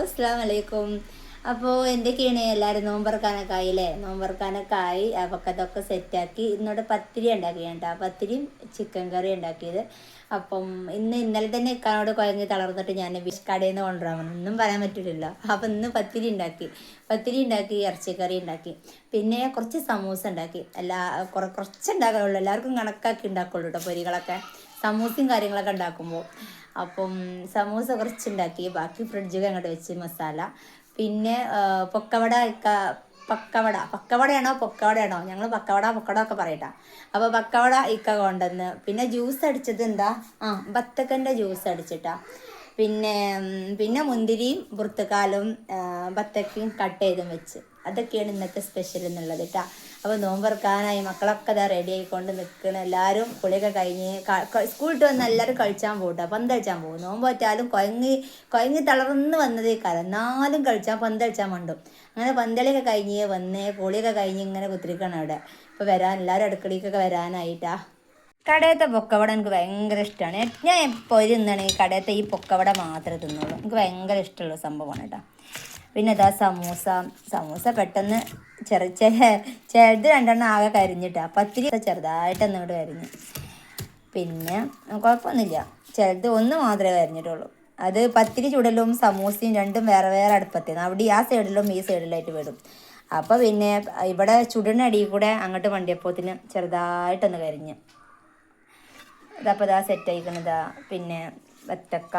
അസ്സലാമു അലൈക്കും. അപ്പോൾ എന്തൊക്കെയാണ് എല്ലാവരും നോമ്പറക്കാനൊക്കെ ആയില്ലേ? നോമ്പറക്കാനൊക്കെ ആയി. അപ്പോൾ അതൊക്കെ സെറ്റാക്കി ഇന്നോട് പത്തിരി ഉണ്ടാക്കിയാണ് കേട്ടോ. പത്തിരിയും ചിക്കൻ കറി ഉണ്ടാക്കിയത്. അപ്പം ഇന്നലെ തന്നെ ഇക്കാനോട് കുഴഞ്ഞ് തളർന്നിട്ട് ഞാൻ കടയിൽ നിന്ന് കൊണ്ടുവരാൻ വന്നു. ഒന്നും പറയാൻ പറ്റില്ലല്ലോ. അപ്പം ഇന്ന് പത്തിരി ഉണ്ടാക്കി ഇറച്ചിക്കറി ഉണ്ടാക്കി. പിന്നെ കുറച്ച് സമൂസ ഉണ്ടാക്കി. കുറച്ച് ഉണ്ടാക്കാനുള്ളൂ, എല്ലാവർക്കും കണക്കാക്കി ഉണ്ടാക്കുള്ളൂ കേട്ടോ പൊരികളൊക്കെ. സമൂസയും കാര്യങ്ങളൊക്കെ ഉണ്ടാക്കുമ്പോൾ അപ്പം സമൂസ കുറച്ചുണ്ടാക്കി, ബാക്കി ഫ്രിഡ്ജിൽ അങ്ങോട്ട് വെച്ച് മസാല. പിന്നെ പക്കവടയാണോ ഞങ്ങൾ പക്കവട ഒക്കെ പറയട്ടാ. അപ്പോൾ പക്കവട ഇക്ക കൊണ്ടുവന്ന്. പിന്നെ ജ്യൂസ് അടിച്ചത് എന്താ, ബത്തക്കൻ്റെ ജ്യൂസ് അടിച്ചിട്ടാ. പിന്നെ മുന്തിരിയും പുറത്തുകാലും ബത്തക്കയും കട്ട് ചെയ്തും വെച്ച്. അതൊക്കെയാണ് ഇന്നത്തെ സ്പെഷ്യൽ എന്നുള്ളത് കേട്ടോ. അപ്പോൾ നോമ്പറക്കാനായി മക്കളൊക്കെ ഇതാ റെഡി ആയിക്കൊണ്ട് നിൽക്കണം. എല്ലാവരും കുളിയൊക്കെ കഴിഞ്ഞ് സ്കൂളിട്ട് വന്ന് എല്ലാവരും കഴിച്ചാൻ പോകട്ടെ, പന്ത് കളിച്ചാൻ പോകും. നോമ്പ് പറ്റാലും കുഴങ്ങി തളർന്ന് വന്നതേക്കാലം എന്നാലും പന്ത് കളിച്ചാൻ മണ്ടും. അങ്ങനെ പന്തളിയൊക്കെ കഴിഞ്ഞ് വന്ന് കുളിയൊക്കെ കഴിഞ്ഞ് ഇങ്ങനെ കുത്തിരിക്കണം അവിടെ. ഇപ്പോൾ എല്ലാവരും അടുക്കളയ്ക്കൊക്കെ വരാനായിട്ടാ. കടയത്തെ പൊക്കവട എനിക്ക് ഭയങ്കര ഇഷ്ടമാണ്. ഞാൻ എപ്പോഴും തിന്നണേ കടയത്തെ ഈ പൊക്കവട മാത്രമേ തിന്നുള്ളൂ. എനിക്ക് ഭയങ്കര ഇഷ്ടമുള്ള സംഭവമാണ് കേട്ടോ. പിന്നെ ഇതാ സമൂസ പെട്ടെന്ന് ചെറുത് രണ്ടെണ്ണം ആകെ കരിഞ്ഞിട്ടാ. പത്തിരി ചെറുതായിട്ടൊന്നും ഇങ്ങോട്ട് കരിഞ്ഞ്. പിന്നെ കുഴപ്പമൊന്നുമില്ല, ചെറുത് ഒന്ന് മാത്രമേ കരിഞ്ഞിട്ടുള്ളൂ. അത് പത്തിരി ചുടലും സമൂസയും രണ്ടും വേറെ വേറെ അടുപ്പത്തേന്ന്. അവിടെ ആ സൈഡിലും ഈ സൈഡിലായിട്ട് വിടും. അപ്പോൾ പിന്നെ ഇവിടെ ചുടനടിയിൽ കൂടെ അങ്ങോട്ട് വണ്ടിയപ്പോത്തിന് ചെറുതായിട്ടൊന്ന് കരിഞ്ഞ്. ഇതപ്പോൾ ഇതാ സെറ്റ് ആയിക്കണതാ. പിന്നെ വത്തക്ക,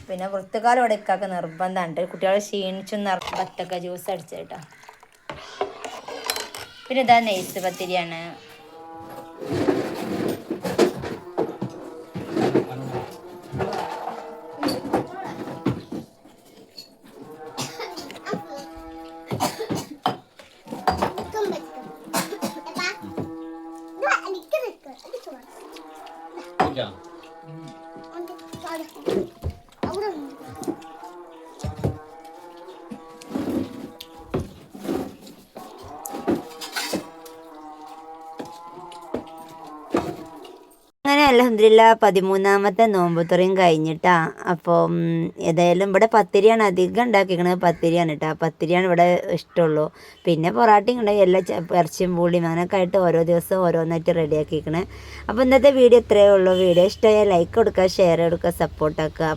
പിന്നെ വൃത്തുകാലം ഇവിടെ ഇക്കാക്ക് നിർബന്ധമുണ്ട്. കുട്ടികളെ ക്ഷീണിച്ചൊന്ന് വത്തക്ക ജ്യൂസ് അടിച്ചേട്ടാ. പിന്നെ ഇതാ നെയ്സ് പത്തിരിയാണ്. അങ്ങനെ അൽഹംദുലില്ലാ 13ാമത്തെ നോമ്പുതുറയും കഴിഞ്ഞിട്ടാ. അപ്പം ഏതായാലും ഇവിടെ പത്തിരിയാണ് അധികം ഉണ്ടാക്കിക്കണത്. പത്തിരിയാണ് കേട്ടോ. പത്തിരിയാണ് ഇവിടെ ഇഷ്ടമുള്ളൂ. പിന്നെ പൊറാട്ടയും ഉണ്ടായി, എല്ലാ ഇറച്ചിയും പൂളിയും അങ്ങനെയൊക്കെ ആയിട്ട് ഓരോ ദിവസം ഓരോന്നായിട്ട് റെഡിയാക്കിക്കണേ. അപ്പോൾ ഇന്നത്തെ വീഡിയോ ഇത്രയേ ഉള്ളൂ. വീഡിയോ ഇഷ്ടമായാൽ ലൈക്ക് കൊടുക്കുക, ഷെയർ കൊടുക്കുക, സപ്പോർട്ടാക്കുക.